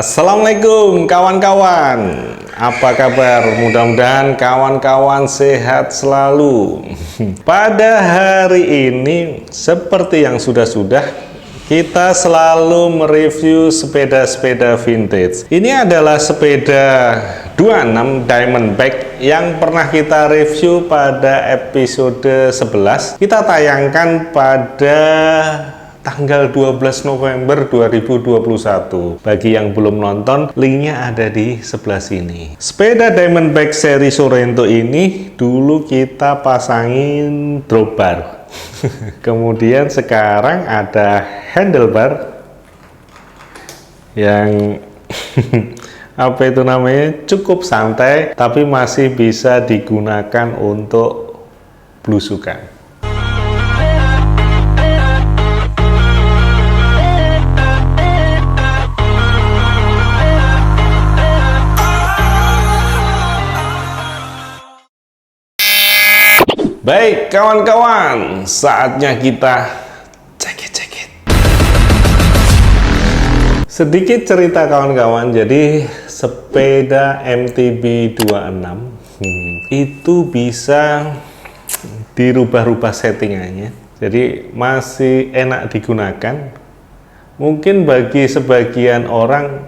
Assalamualaikum kawan-kawan, apa kabar? Mudah-mudahan kawan-kawan sehat selalu. Pada hari ini, seperti yang sudah-sudah, kita selalu mereview sepeda-sepeda vintage. Ini adalah sepeda 26 Diamondback yang pernah kita review pada episode 11. Kita tayangkan pada tanggal 12 November 2021. Bagi yang belum nonton, linknya ada di sebelah sini. Sepeda Diamondback seri Sorento ini dulu kita pasangin drop bar. Kemudian sekarang ada handlebar yang apa itu namanya, cukup santai tapi masih bisa digunakan untuk belusukan. Baik kawan-kawan, saatnya kita cekit-cekit. Sedikit cerita kawan-kawan, jadi sepeda MTB 26 itu bisa dirubah-rubah settingannya, jadi masih enak digunakan. Mungkin bagi sebagian orang,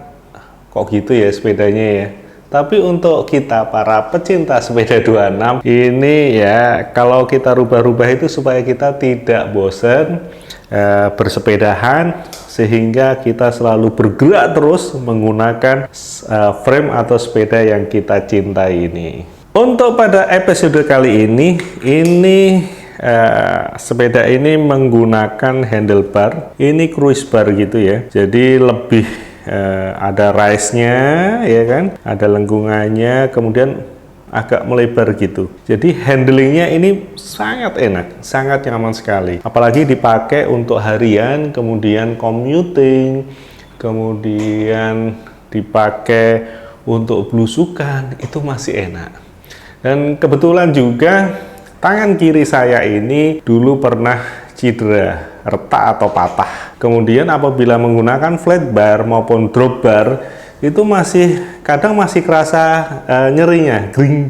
kok gitu ya sepedanya ya. Tapi untuk kita para pecinta sepeda 26 ini ya, kalau kita rubah-rubah itu supaya kita tidak bosan bersepedahan, sehingga kita selalu bergerak terus menggunakan frame atau sepeda yang kita cintai ini. Untuk pada episode kali ini sepeda ini menggunakan handlebar, ini cruise bar gitu ya, jadi lebih ada rise-nya ya kan, ada lengkungannya, kemudian agak melebar gitu. Jadi handlingnya ini sangat enak, sangat nyaman sekali. Apalagi dipakai untuk harian, kemudian commuting, kemudian dipakai untuk belusukan, itu masih enak. Dan kebetulan juga tangan kiri saya ini dulu pernah cedera, retak atau patah. Kemudian apabila menggunakan flat bar maupun drop bar, itu kadang masih kerasa nyerinya, gring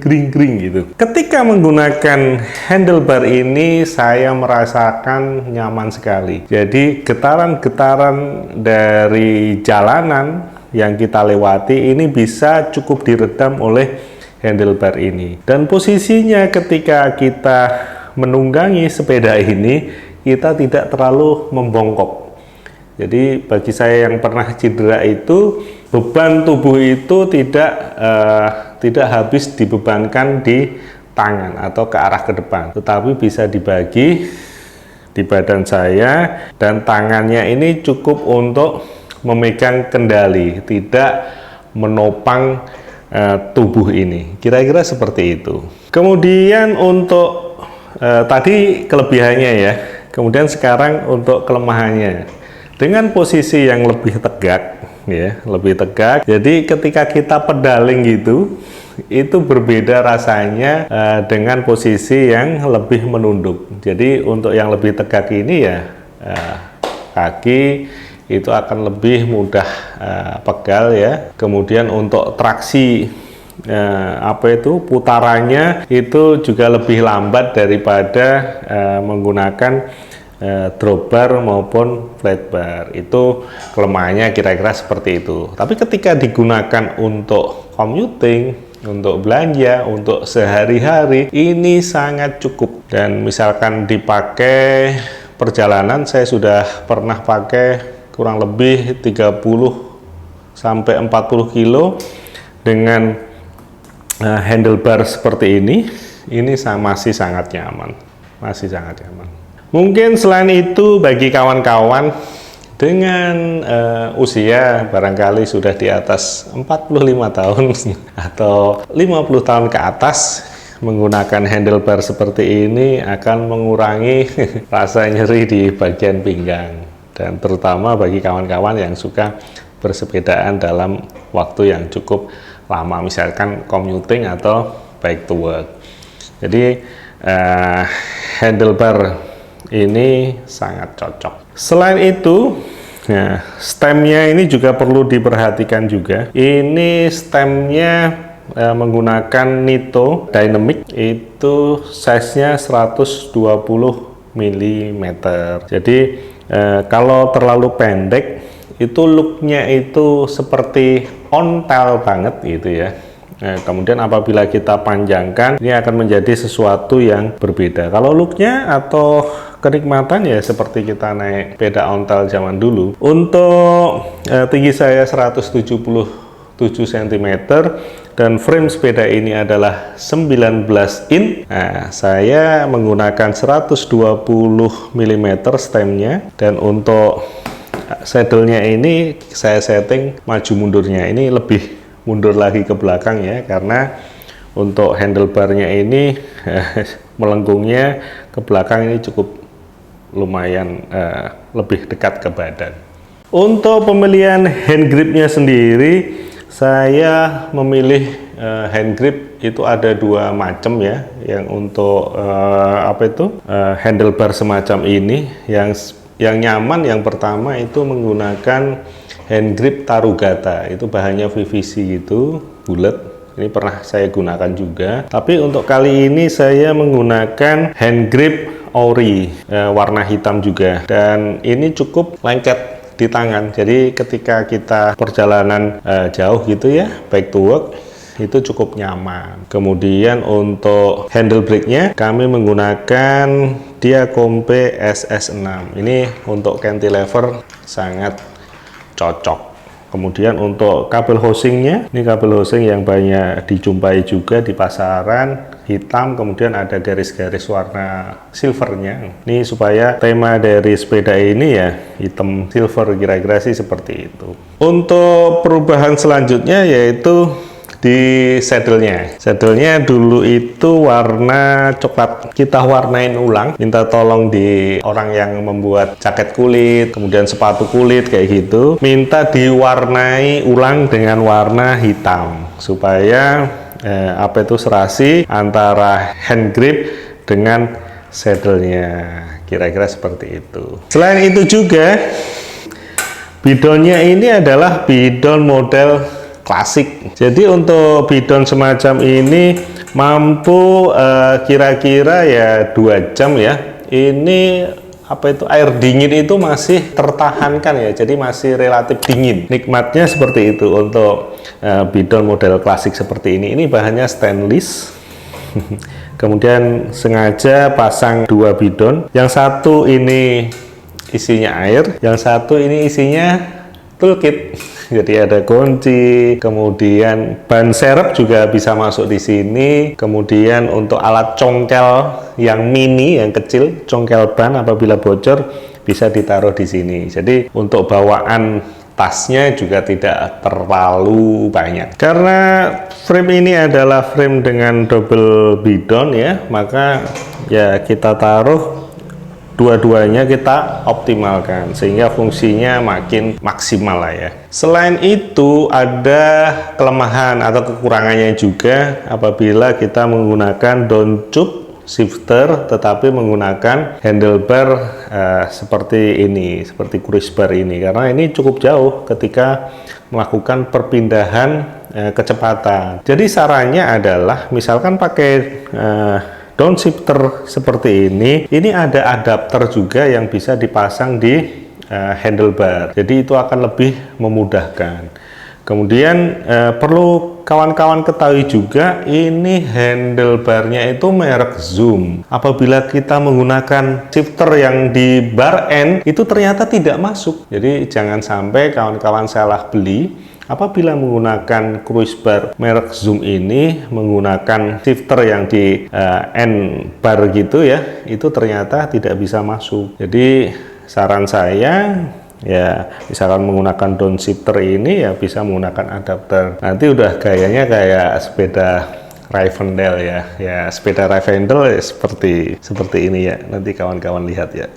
gitu. Ketika menggunakan handlebar ini, saya merasakan nyaman sekali. Jadi getaran-getaran dari jalanan yang kita lewati ini bisa cukup diredam oleh handlebar ini. Dan posisinya ketika kita menunggangi sepeda ini, kita tidak terlalu membongkok. Jadi bagi saya yang pernah cedera itu, beban tubuh itu tidak habis dibebankan di tangan atau ke arah ke depan, tetapi bisa dibagi di badan saya, dan tangannya ini cukup untuk memegang kendali, tidak menopang tubuh ini. Kira-kira seperti itu. Kemudian untuk tadi kelebihannya ya, kemudian sekarang untuk kelemahannya. Dengan posisi yang lebih tegak ya, lebih tegak. Jadi ketika kita pedaling gitu, itu berbeda rasanya dengan posisi yang lebih menunduk. Jadi untuk yang lebih tegak ini ya, kaki itu akan lebih mudah pegal ya. Kemudian untuk traksi putarannya itu juga lebih lambat daripada menggunakan drop bar maupun flat bar. Itu kelemahannya kira-kira seperti itu. Tapi ketika digunakan untuk commuting, untuk belanja, untuk sehari-hari, ini sangat cukup. Dan misalkan dipakai perjalanan, saya sudah pernah pakai kurang lebih 30 sampai 40 kilo dengan handlebar seperti ini masih sangat nyaman, masih sangat nyaman. Mungkin selain itu, bagi kawan-kawan dengan usia barangkali sudah di atas 45 tahun atau 50 tahun ke atas, menggunakan handlebar seperti ini akan mengurangi rasa nyeri di bagian pinggang, dan terutama bagi kawan-kawan yang suka bersepedaan dalam waktu yang cukup lama, misalkan commuting atau bike to work. Jadi handlebar ini sangat cocok. Selain itu, Nah, stemnya ini juga perlu diperhatikan juga. Ini stemnya menggunakan Nitto Dynamic, itu size-nya 120 mm. Jadi kalau terlalu pendek itu looknya itu seperti ontel banget gitu ya. Nah, kemudian apabila kita panjangkan, ini akan menjadi sesuatu yang berbeda. Kalau looknya atau kenikmatan ya seperti kita naik sepeda ontel zaman dulu. Untuk tinggi saya 177 cm dan frame sepeda ini adalah 19 in. Nah, saya menggunakan 120 mm stemnya, dan untuk saddle-nya ini saya setting maju mundurnya ini lebih mundur lagi ke belakang ya, karena untuk handlebarnya ini melengkungnya ke belakang ini cukup lumayan lebih dekat ke badan. Untuk pemilihan hand gripnya sendiri, saya memilih hand grip itu ada dua macam ya. Yang untuk handlebar semacam ini, yang nyaman yang pertama itu menggunakan hand grip Tarugata, itu bahannya PVC gitu, bulat. Ini pernah saya gunakan juga. Tapi untuk kali ini saya menggunakan hand grip Ori warna hitam juga, dan ini cukup lengket di tangan. Jadi ketika kita perjalanan jauh gitu ya, back to work, itu cukup nyaman. Kemudian untuk handle brake-nya kami menggunakan Diacompe SS6. Ini untuk cantilever sangat cocok. Kemudian untuk kabel housingnya, ini kabel housing yang banyak dijumpai juga di pasaran, hitam, kemudian ada garis-garis warna silvernya. Ini supaya tema dari sepeda ini ya hitam silver, kira-kira sih seperti itu. Untuk perubahan selanjutnya yaitu di saddle-nya. Saddle-nya dulu itu warna coklat, kita warnain ulang, minta tolong di orang yang membuat jaket kulit, kemudian sepatu kulit kayak gitu, minta diwarnai ulang dengan warna hitam supaya serasi antara hand grip dengan saddle-nya, kira-kira seperti itu. Selain itu juga bidonnya ini adalah bidon model klasik. Jadi untuk bidon semacam ini mampu kira-kira ya 2 jam ya. Ini air dingin itu masih tertahankan ya, jadi masih relatif dingin. Nikmatnya seperti itu untuk bidon model klasik seperti ini. Ini bahannya stainless. Kemudian sengaja pasang 2 bidon. Yang satu ini isinya air, yang satu ini isinya toolkit. Jadi ada kunci, kemudian ban serep juga bisa masuk di sini. Kemudian untuk alat congkel yang mini, yang kecil, congkel ban apabila bocor bisa ditaruh di sini. Jadi untuk bawaan tasnya juga tidak terlalu banyak. Karena frame ini adalah frame dengan double bidon ya, maka ya kita taruh dua-duanya, kita optimalkan sehingga fungsinya makin maksimal lah ya. Selain itu ada kelemahan atau kekurangannya juga apabila kita menggunakan downshift shifter tetapi menggunakan handlebar seperti ini, seperti cruise bar ini, karena ini cukup jauh ketika melakukan perpindahan kecepatan. Jadi sarannya adalah misalkan pakai downshifter seperti ini ada adapter juga yang bisa dipasang di handlebar, jadi itu akan lebih memudahkan. Kemudian perlu kawan-kawan ketahui juga, ini handlebarnya itu merek Zoom. Apabila kita menggunakan shifter yang di bar end itu ternyata tidak masuk, jadi jangan sampai kawan-kawan salah beli. Apabila menggunakan cruise bar merek Zoom ini, menggunakan shifter yang di end bar gitu ya, itu ternyata tidak bisa masuk. Jadi saran saya ya, misalkan menggunakan downshifter ini ya bisa menggunakan adapter. Nanti udah gayanya kayak sepeda Rivendell ya sepeda Rivendell ya, seperti ini ya. Nanti kawan-kawan lihat ya,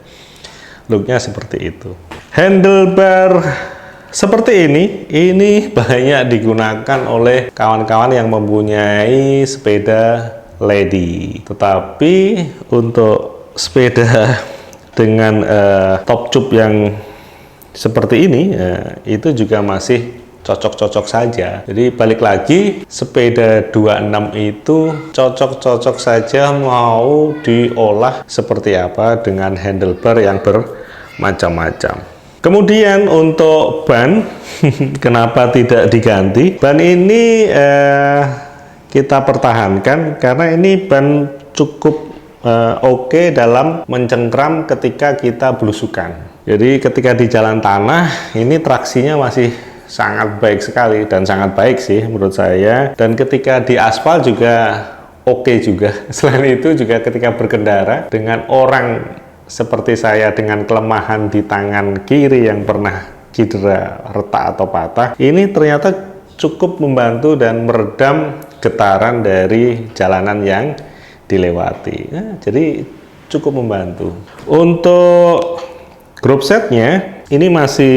looknya seperti itu. Handlebar seperti ini banyak digunakan oleh kawan-kawan yang mempunyai sepeda lady. Tetapi untuk sepeda dengan top tube yang seperti ini, itu juga masih cocok-cocok saja. Jadi balik lagi, sepeda 26 itu cocok-cocok saja mau diolah seperti apa dengan handlebar yang bermacam-macam. Kemudian untuk ban, kenapa tidak diganti? Ban ini kita pertahankan karena ini ban cukup oke dalam mencengkram ketika kita belusukan. Jadi ketika di jalan tanah ini traksinya masih sangat baik sekali dan sangat baik sih menurut saya, dan ketika di aspal juga oke juga. Selain itu juga ketika berkendara dengan orang seperti saya dengan kelemahan di tangan kiri yang pernah cedera, retak atau patah, ini ternyata cukup membantu dan meredam getaran dari jalanan yang dilewati. Jadi cukup membantu. Untuk group setnya ini masih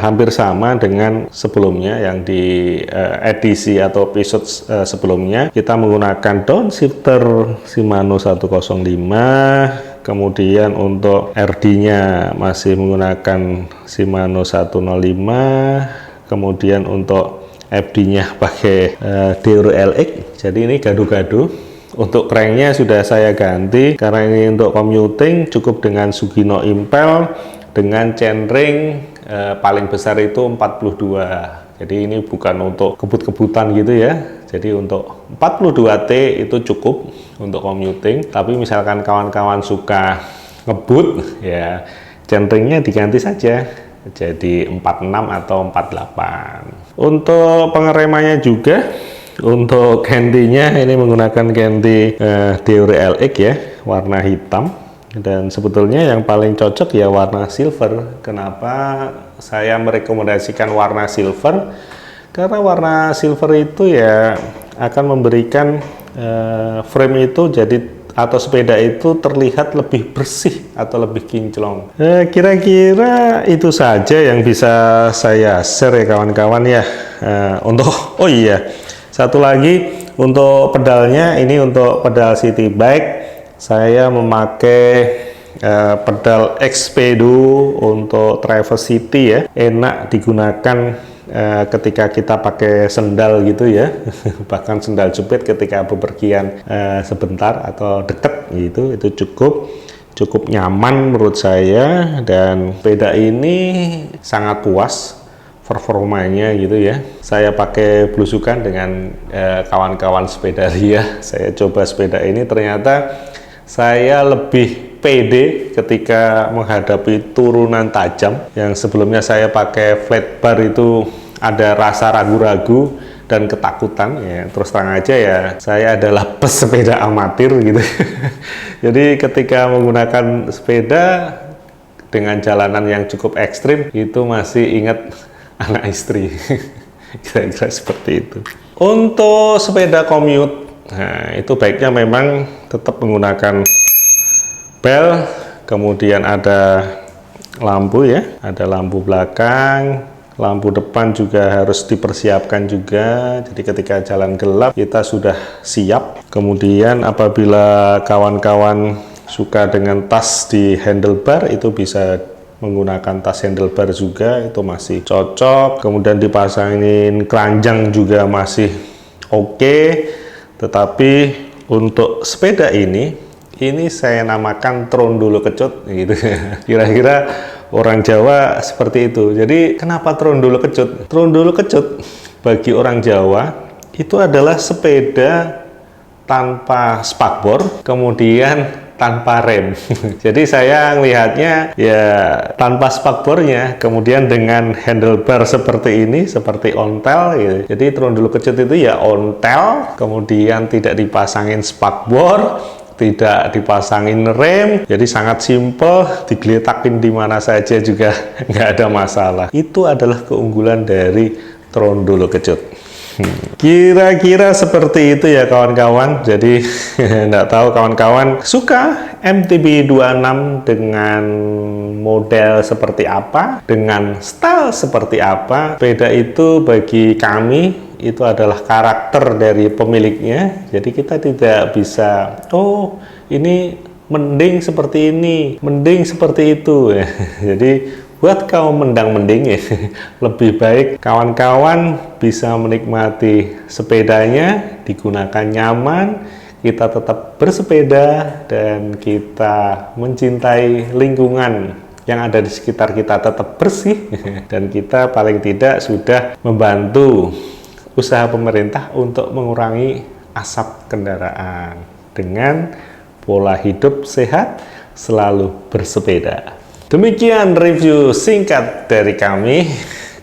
hampir sama dengan sebelumnya yang di edisi atau episode sebelumnya. Kita menggunakan downshifter Shimano 105, kemudian untuk RD-nya masih menggunakan Shimano 105, kemudian untuk FD-nya pakai Deore LX. Jadi ini gado-gado. Untuk cranknya sudah saya ganti karena ini untuk commuting cukup dengan Sugino Impel dengan chainring paling besar itu 42. Jadi ini bukan untuk kebut-kebutan gitu ya. Jadi untuk 42T itu cukup untuk commuting. Tapi misalkan kawan-kawan suka ngebut ya, chainringnya diganti saja jadi 46 atau 48. Untuk pengeremannya juga, untuk gantinya ini menggunakan ganti Deore LX ya, warna hitam. Dan sebetulnya yang paling cocok ya warna silver. Kenapa saya merekomendasikan warna silver? Karena warna silver itu ya akan memberikan frame itu jadi atau sepeda itu terlihat lebih bersih atau lebih kinclong. Kira-kira itu saja yang bisa saya share ya kawan-kawan ya. Oh iya, satu lagi untuk pedalnya, ini untuk pedal city bike. Saya memakai pedal Xpedo untuk travel city ya, enak digunakan ketika kita pakai sendal gitu ya, bahkan sendal jepit ketika bepergian sebentar atau deket gitu, itu cukup nyaman menurut saya, dan sepeda ini sangat puas performanya gitu ya. Saya pakai belusukan dengan kawan-kawan sepeda ria. Saya coba sepeda ini, ternyata saya lebih pede ketika menghadapi turunan tajam. Yang sebelumnya saya pakai flat bar itu ada rasa ragu-ragu dan ketakutan ya. Terus terang aja ya, saya adalah pesepeda amatir gitu. Jadi ketika menggunakan sepeda dengan jalanan yang cukup ekstrim, itu masih ingat anak istri. Kira-kira seperti itu. Untuk sepeda commute, nah itu baiknya memang tetap menggunakan bel, kemudian ada lampu ya, ada lampu belakang, lampu depan juga harus dipersiapkan juga. Jadi ketika jalan gelap kita sudah siap. Kemudian apabila kawan-kawan suka dengan tas di handlebar, itu bisa menggunakan tas handlebar juga, itu masih cocok. Kemudian dipasangin keranjang juga masih oke. Tetapi untuk sepeda ini saya namakan trondolo kecut gitu. Kira-kira orang Jawa seperti itu. Jadi kenapa trondolo kecut? Trondolo kecut bagi orang Jawa itu adalah sepeda tanpa spakbor, kemudian tanpa rem. Jadi saya melihatnya ya tanpa spakbornya, kemudian dengan handlebar seperti ini, seperti ontel gitu. Jadi trondolo kecut itu ya ontel, kemudian tidak dipasangin spakbor, tidak dipasangin rem, jadi sangat simple, digeletakin di mana saja juga nggak ada masalah. Itu adalah keunggulan dari trondolo kecut. Kira-kira seperti itu ya kawan-kawan. Jadi nggak tahu kawan-kawan suka MTB 26 dengan model seperti apa, dengan style seperti apa. Beda itu bagi kami itu adalah karakter dari pemiliknya. Jadi kita tidak bisa, oh ini mending seperti ini, mending seperti itu. Jadi buat kaum mendang-mendingin, lebih baik kawan-kawan bisa menikmati sepedanya, digunakan nyaman, kita tetap bersepeda, dan kita mencintai lingkungan yang ada di sekitar kita tetap bersih, dan kita paling tidak sudah membantu usaha pemerintah untuk mengurangi asap kendaraan dengan pola hidup sehat, selalu bersepeda. Demikian review singkat dari kami,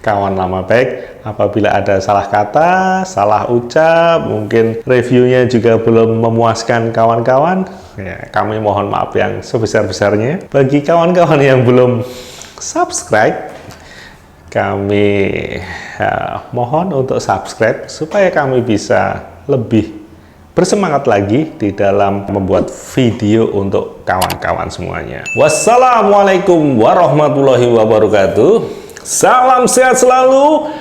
kawan lama baik. Apabila ada salah kata, salah ucap, mungkin reviewnya juga belum memuaskan kawan-kawan, ya, kami mohon maaf yang sebesar-besarnya. Bagi kawan-kawan yang belum subscribe, kami mohon untuk subscribe supaya kami bisa lebih bersemangat lagi di dalam membuat video untuk kawan-kawan semuanya. Wassalamualaikum warahmatullahi wabarakatuh. Salam sehat selalu.